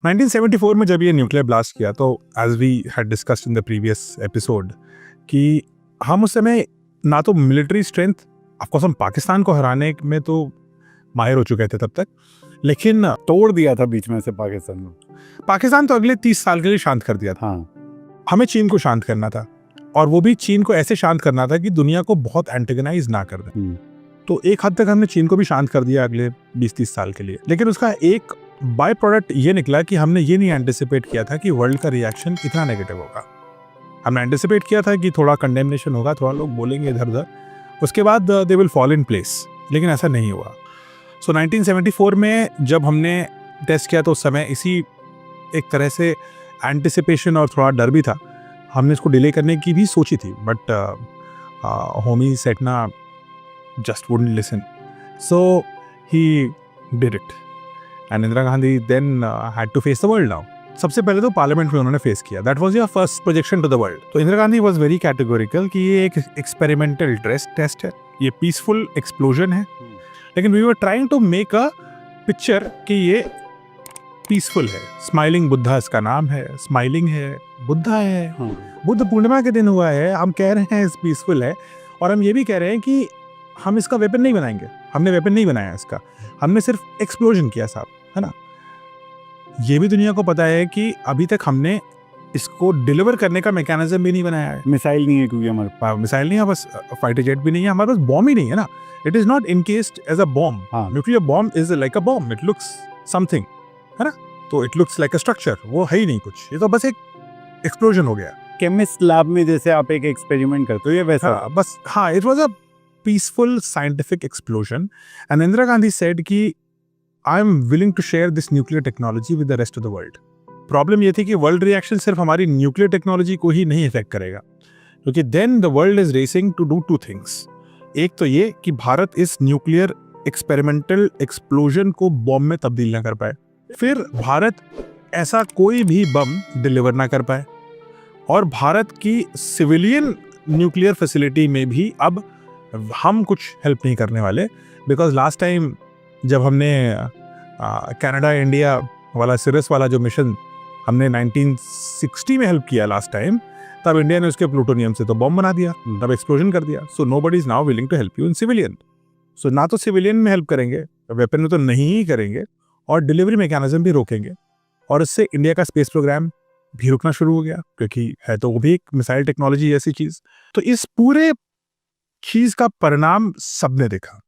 1974 में जब ये न्यूक्लियर ब्लास्ट किया तो as we had discussed in the previous episode कि हम उस समय ना तो मिलिट्री स्ट्रेंथ, ऑफ कोर्स हम पाकिस्तान को हराने में तो माहिर हो चुके थे तब तक, लेकिन तोड़ दिया था बीच में से पाकिस्तान तो अगले 30 साल के लिए शांत कर दिया था। हमें चीन को शांत करना था, और वो भी चीन को ऐसे शांत करना था कि दुनिया को बहुत एंटेगनाइज ना कर दे। तो एक हद तक हमने चीन को भी शांत कर दिया अगले 20-30 साल के लिए, लेकिन उसका एक बाय प्रोडक्ट ये निकला कि हमने ये नहीं एंटिसिपेट किया था कि वर्ल्ड का रिएक्शन इतना नेगेटिव होगा। हमने एंटिसिपेट किया था कि थोड़ा कंडेमनेशन होगा, थोड़ा लोग बोलेंगे इधर उधर, उसके बाद they will fall in place, लेकिन ऐसा नहीं हुआ। सो 1974 में जब हमने टेस्ट किया तो उस समय इसी एक तरह से एंटिसिपेशन और थोड़ा डर भी था। हमने इसको डिले करने की भी सोची थी, बट होमी सेड ना just wouldn't listen. So he did it. And Indira Gandhi then had to face the world now. सबसे पहले तो पार्लियामेंट में उन्होंने फेस किया. That was your first projection to the world. तो Indira Gandhi was very categorical कि ये एक experimental टेस्ट है, ये peaceful explosion है, लेकिन we were trying to make a picture कि ये peaceful है. Smiling बुद्धा इसका नाम है, स्माइलिंग है, बुद्धा है, बुद्ध पूर्णिमा के दिन हुआ है, हम कह रहे हैं पीसफुल है, और हम ये भी कह रहे हैं कि हम इसका वेपन नहीं बनाएंगे। हमने वेपन नहीं बनाया इसका, हमने सिर्फ एक्सप्लोजन किया साहब, है ना। ये भी दुनिया को पता है कि अभी तक हमने इसको डिलीवर करने का मैकेनिज्म भी नहीं बनाया है। मिसाइल नहीं है, क्योंकि हमारे पास मिसाइल नहीं है, बस फाइटर जेट भी नहीं है, हमारे पास बॉम्ब ही नहीं है ना। It is not encased as a bomb. Nuclear bomb is like a bomb, it looks something, है ना। तो it looks like a structure, वो है ही नहीं कुछ, ये तो बस एक एक्सप्लोजन हो गया। केमिस्ट लैब में जैसे आप एक एक्सपेरिमेंट करते हो, ये वैसा बस। हाँ, it was a peaceful scientific explosion, and Indira Gandhi said कि I am willing to share this nuclear technology with the rest of the world. Problem ये थी कि वर्ल्ड रिएक्शन सिर्फ हमारी न्यूक्लियर टेक्नोलॉजी को ही नहीं इफेक्ट करेगा, क्योंकि then the world is racing to do two things. एक तो ये कि भारत इस न्यूक्लियर एक्सपेरिमेंटल एक्सप्लोजन को बॉम्ब में तब्दील ना कर पाए, फिर भारत ऐसा कोई भी बम डिलीवर ना कर पाए, और भारत की सिविलियन न्यूक्लियर फैसिलिटी में भी अब हम कुछ हेल्प नहीं करने वाले। बिकॉज लास्ट टाइम जब हमने कनाडा इंडिया वाला सिरस वाला जो मिशन हमने 1960 में हेल्प किया लास्ट टाइम, तब इंडिया ने उसके प्लूटोनियम से तो बॉम्ब बना दिया, तब एक्सप्लोजन कर दिया। So nobody is now willing to help you in civilian. So ना तो सिविलियन में हेल्प करेंगे, वेपन में तो नहीं ही करेंगे, और डिलीवरी मैकेनिज्म भी रोकेंगे, और इससे इंडिया का स्पेस प्रोग्राम भी रुकना शुरू हो गया, क्योंकि है तो वो भी एक मिसाइल टेक्नोलॉजी जैसी चीज। तो इस पूरे चीज का परिणाम सबने देखा।